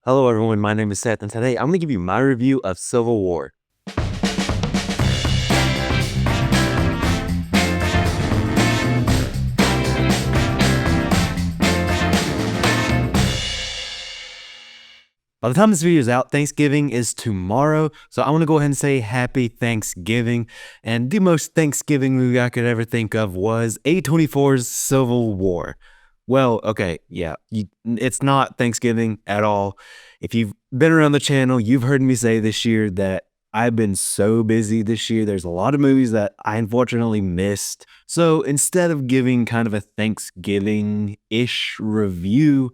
Hello everyone, my name is Seth, and today I'm going to give you my review of Civil War. By the time this video is out, Thanksgiving is tomorrow, so I want to go ahead and say Happy Thanksgiving. And the most Thanksgiving movie I could ever think of was A24's Civil War. Well, okay, yeah, it's not Thanksgiving at all. If you've been around the channel, you've heard me say this year that I've been so busy this year. There's a lot of movies that I unfortunately missed. So instead of giving kind of a Thanksgiving-ish review,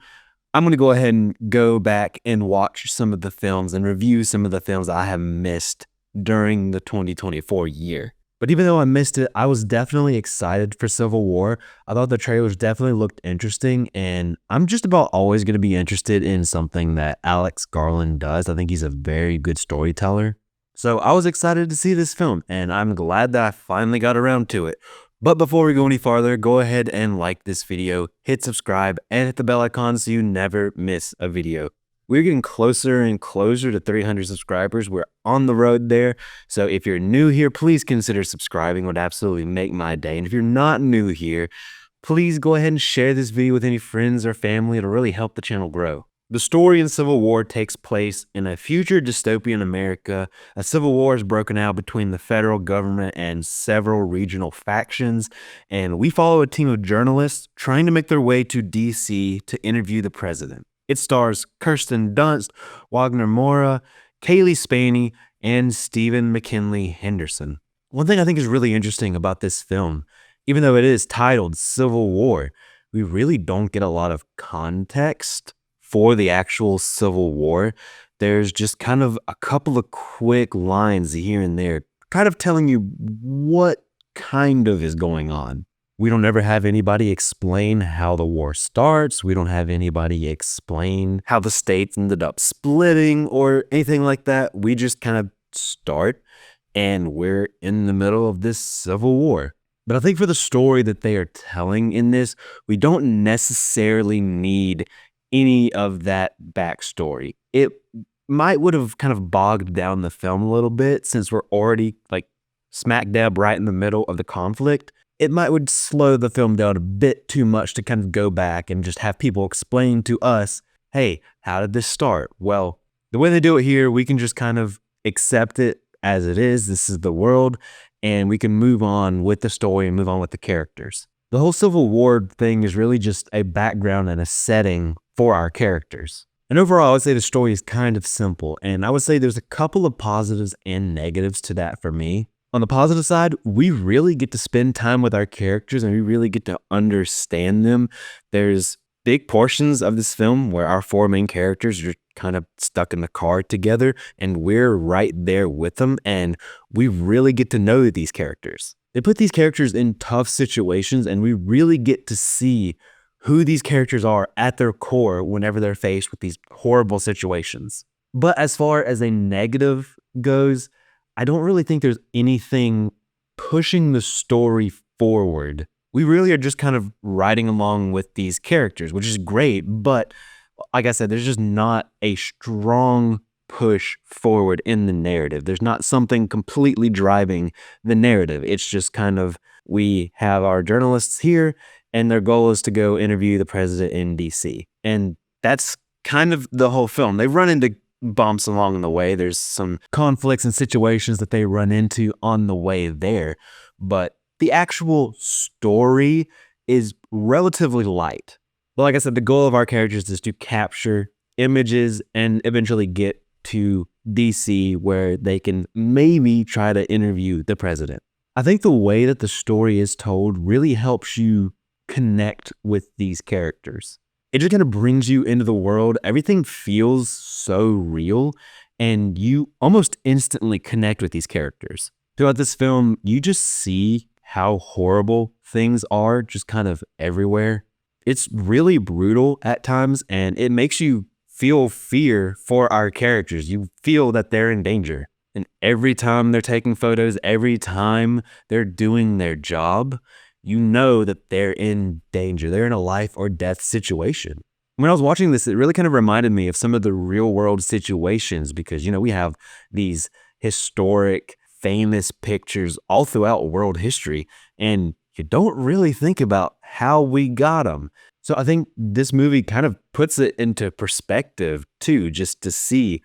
I'm going to go ahead and go back and watch some of the films and review some of the films I have missed during the 2024 year. But even though I missed it, I was definitely excited for Civil War. I thought the trailers definitely looked interesting, and I'm just about always going to be interested in something that Alex Garland does. I think he's a very good storyteller. So I was excited to see this film, and I'm glad that I finally got around to it. But before we go any farther, go ahead and like this video, hit subscribe, and hit the bell icon so you never miss a video. We're getting closer and closer to 300 subscribers. We're on the road there. So if you're new here, please consider subscribing. It would absolutely make my day. And if you're not new here, please go ahead and share this video with any friends or family. It'll really help the channel grow. The story in Civil War takes place in a future dystopian America. A civil war is broken out between the federal government and several regional factions, and we follow a team of journalists trying to make their way to DC to interview the president. It stars Kirsten Dunst, Wagner Moura, Kaylee Spaney, and Stephen McKinley Henderson. One thing I think is really interesting about this film, even though it is titled Civil War, we really don't get a lot of context for the actual Civil War. There's just kind of a couple of quick lines here and there, kind of telling you what kind of is going on. We don't ever have anybody explain how the war starts. We don't have anybody explain how the states ended up splitting or anything like that. We just kind of start and we're in the middle of this Civil War. But I think for the story that they are telling in this, we don't necessarily need any of that backstory. It would have kind of bogged down the film a little bit since we're already like smack dab right in the middle of the conflict. It would slow the film down a bit too much to kind of go back and just have people explain to us, hey, how did this start? Well, the way they do it here, we can just kind of accept it as it is. This is the world, and we can move on with the story and move on with the characters. The whole Civil War thing is really just a background and a setting for our characters. And overall, I would say the story is kind of simple, and I would say there's a couple of positives and negatives to that for me. On the positive side, we really get to spend time with our characters and we really get to understand them. There's big portions of this film where our four main characters are kind of stuck in the car together and we're right there with them, and we really get to know these characters. They put these characters in tough situations and we really get to see who these characters are at their core whenever they're faced with these horrible situations. But as far as a negative goes, I don't really think there's anything pushing the story forward. We really are just kind of riding along with these characters, which is great, but like I said, there's just not a strong push forward in the narrative. There's not something completely driving the narrative. It's just kind of, we have our journalists here and their goal is to go interview the president in DC. And that's kind of the whole film. They run into bumps along the way. There's some conflicts and situations that they run into on the way there. But the actual story is relatively light. But like I said, the goal of our characters is to capture images and eventually get to DC where they can maybe try to interview the president. I think the way that the story is told really helps you connect with these characters. It just kind of brings you into the world. Everything feels so real and you almost instantly connect with these characters. Throughout this film, you just see how horrible things are just kind of everywhere. It's really brutal at times and it makes you feel fear for our characters. You feel that they're in danger. And every time they're taking photos, every time they're doing their job, you know that they're in danger. They're in a life or death situation. When I was watching this, it really kind of reminded me of some of the real world situations because, we have these historic, famous pictures all throughout world history, and you don't really think about how we got them. So I think this movie kind of puts it into perspective too, just to see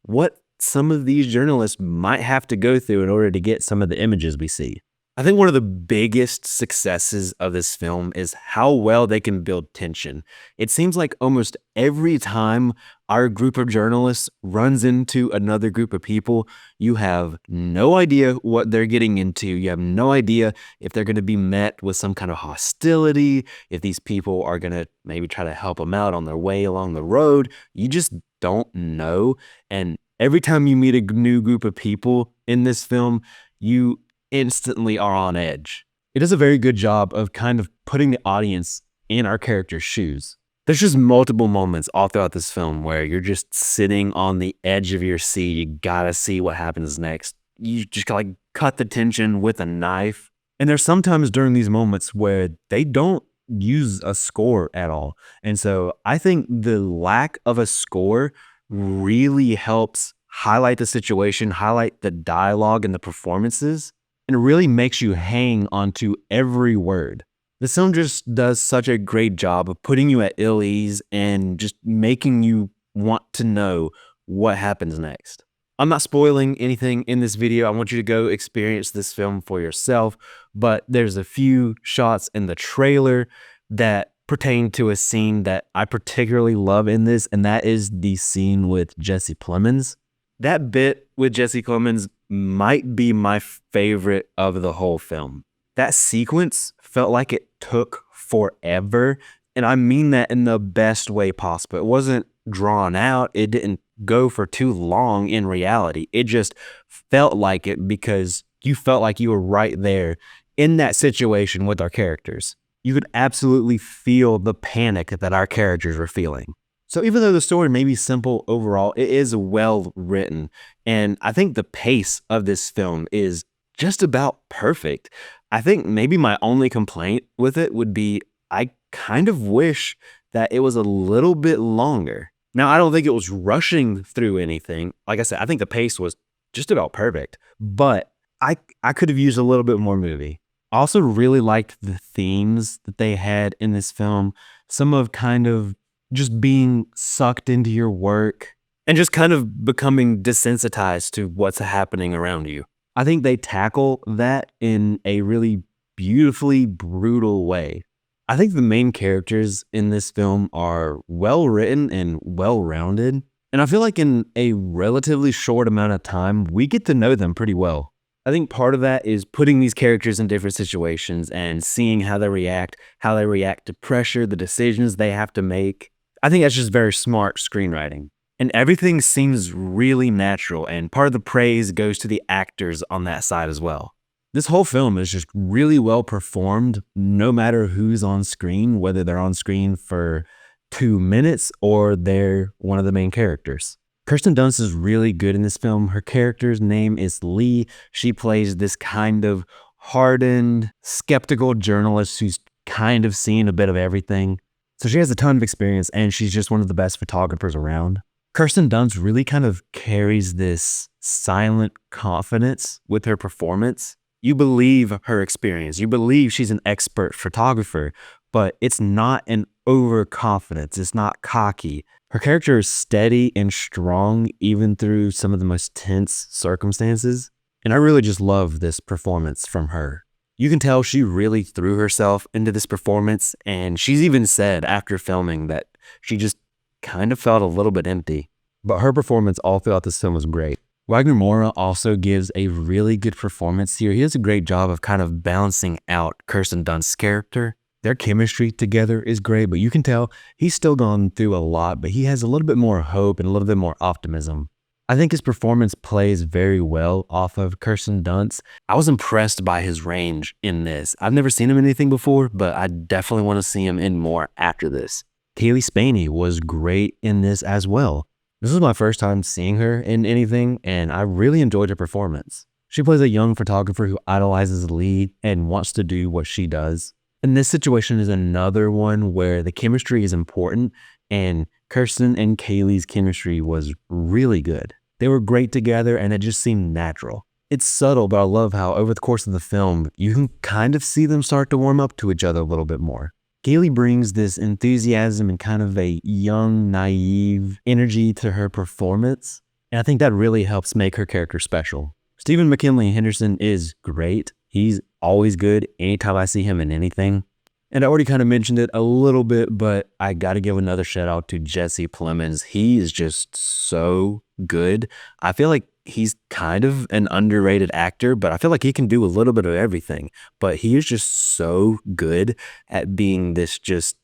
what some of these journalists might have to go through in order to get some of the images we see. I think one of the biggest successes of this film is how well they can build tension. It seems like almost every time our group of journalists runs into another group of people, you have no idea what they're getting into. You have no idea if they're going to be met with some kind of hostility, if these people are going to maybe try to help them out on their way along the road. You just don't know. And every time you meet a new group of people in this film, you instantly are on edge. It does a very good job of kind of putting the audience in our character's shoes. There's just multiple moments all throughout this film where you're just sitting on the edge of your seat. You gotta see what happens next. You just gotta cut the tension with a knife. And there's sometimes during these moments where they don't use a score at all. And so I think the lack of a score really helps highlight the situation, highlight the dialogue and the performances, and it really makes you hang onto every word. The film just does such a great job of putting you at ill ease and just making you want to know what happens next. I'm not spoiling anything in this video. I want you to go experience this film for yourself, but there's a few shots in the trailer that pertain to a scene that I particularly love in this, and that is the scene with Jesse Plemons. That bit with Jesse Plemons might be my favorite of the whole film. That sequence felt like it took forever, and I mean that in the best way possible. It wasn't drawn out. It didn't go for too long in reality. It just felt like it because you felt like you were right there in that situation with our characters. You could absolutely feel the panic that our characters were feeling. So even though the story may be simple overall, it is well written. And I think the pace of this film is just about perfect. I think maybe my only complaint with it would be I kind of wish that it was a little bit longer. Now, I don't think it was rushing through anything. Like I said, I think the pace was just about perfect, but I could have used a little bit more movie. I also really liked the themes that they had in this film. Some of kind of just being sucked into your work and just kind of becoming desensitized to what's happening around you. I think they tackle that in a really beautifully brutal way. I think the main characters in this film are well written and well rounded, and I feel like in a relatively short amount of time, we get to know them pretty well. I think part of that is putting these characters in different situations and seeing how they react to pressure, the decisions they have to make. I think that's just very smart screenwriting. And everything seems really natural, and part of the praise goes to the actors on that side as well. This whole film is just really well performed, no matter who's on screen, whether they're on screen for 2 minutes or they're one of the main characters. Kirsten Dunst is really good in this film. Her character's name is Lee. She plays this kind of hardened, skeptical journalist who's kind of seen a bit of everything. So she has a ton of experience, and she's just one of the best photographers around. Kirsten Dunst really kind of carries this silent confidence with her performance. You believe her experience. You believe she's an expert photographer, but it's not an overconfidence. It's not cocky. Her character is steady and strong even through some of the most tense circumstances. And I really just love this performance from her. You can tell she really threw herself into this performance, and she's even said after filming that she just kind of felt a little bit empty. But her performance all throughout this film was great. Wagner Moura also gives a really good performance here. He does a great job of kind of balancing out Kirsten Dunst's character. Their chemistry together is great, but you can tell he's still gone through a lot, but he has a little bit more hope and a little bit more optimism. I think his performance plays very well off of Kirsten Dunst. I was impressed by his range in this. I've never seen him in anything before, but I definitely want to see him in more after this. Cailee Spaeny was great in this as well. This was my first time seeing her in anything, and I really enjoyed her performance. She plays a young photographer who idolizes Lee and wants to do what she does. And this situation is another one where the chemistry is important, and she really and Kirsten and Kaylee's chemistry was really good. They were great together and it just seemed natural. It's subtle, but I love how over the course of the film, you can kind of see them start to warm up to each other a little bit more. Kaylee brings this enthusiasm and kind of a young, naive energy to her performance, and I think that really helps make her character special. Stephen McKinley Henderson is great. He's always good anytime I see him in anything. And I already kind of mentioned it a little bit, but I got to give another shout out to Jesse Plemons. He is just so good. I feel like he's kind of an underrated actor, but I feel like he can do a little bit of everything. But he is just so good at being this just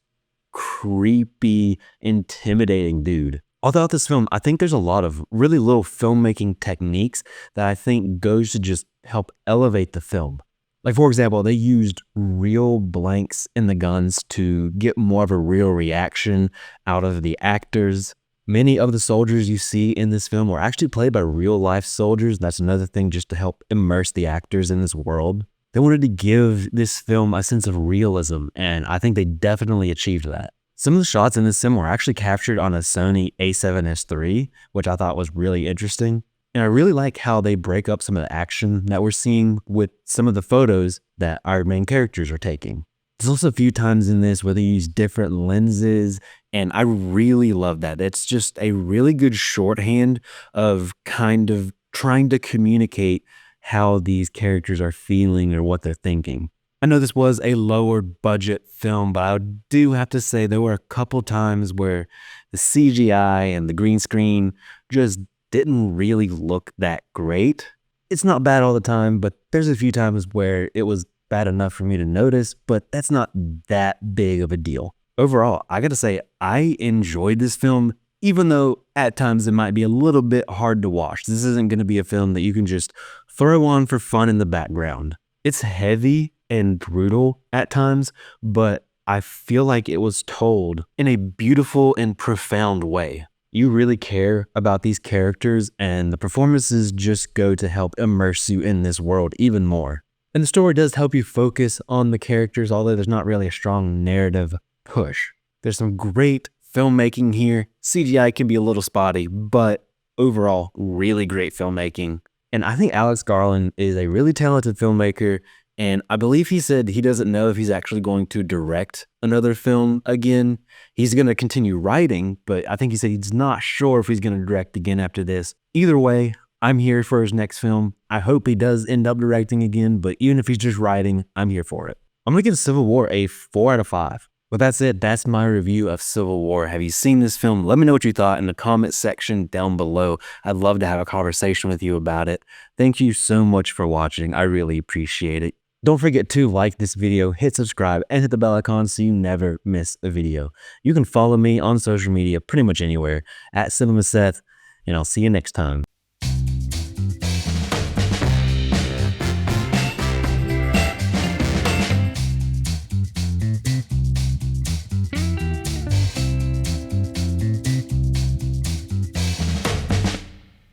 creepy, intimidating dude. All throughout this film, I think there's a lot of really little filmmaking techniques that I think goes to just help elevate the film. Like, for example, they used real blanks in the guns to get more of a real reaction out of the actors. Many of the soldiers you see in this film were actually played by real life soldiers. That's another thing just to help immerse the actors in this world. They wanted to give this film a sense of realism, and I think they definitely achieved that. Some of the shots in this film were actually captured on a Sony a7S III, which I thought was really interesting. And I really like how they break up some of the action that we're seeing with some of the photos that our main characters are taking. There's also a few times in this where they use different lenses, and I really love that. It's just a really good shorthand of kind of trying to communicate how these characters are feeling or what they're thinking. I know this was a lower budget film, but I do have to say there were a couple times where the CGI and the green screen just didn't really look that great. It's not bad all the time, but there's a few times where it was bad enough for me to notice, but that's not that big of a deal. Overall, I gotta say, I enjoyed this film, even though at times it might be a little bit hard to watch. This isn't gonna be a film that you can just throw on for fun in the background. It's heavy and brutal at times, but I feel like it was told in a beautiful and profound way. You really care about these characters, and the performances just go to help immerse you in this world even more. And the story does help you focus on the characters, although there's not really a strong narrative push. There's some great filmmaking here. CGI can be a little spotty, but overall, really great filmmaking. And I think Alex Garland is a really talented filmmaker, and I believe he said he doesn't know if he's actually going to direct another film again. He's going to continue writing, but I think he said he's not sure if he's going to direct again after this. Either way, I'm here for his next film. I hope he does end up directing again, but even if he's just writing, I'm here for it. I'm going to give Civil War a 4 out of 5. But that's it. That's my review of Civil War. Have you seen this film? Let me know what you thought in the comment section down below. I'd love to have a conversation with you about it. Thank you so much for watching. I really appreciate it. Don't forget to like this video, hit subscribe, and hit the bell icon so you never miss a video. You can follow me on social media pretty much anywhere at CinemaSeth, and I'll see you next time.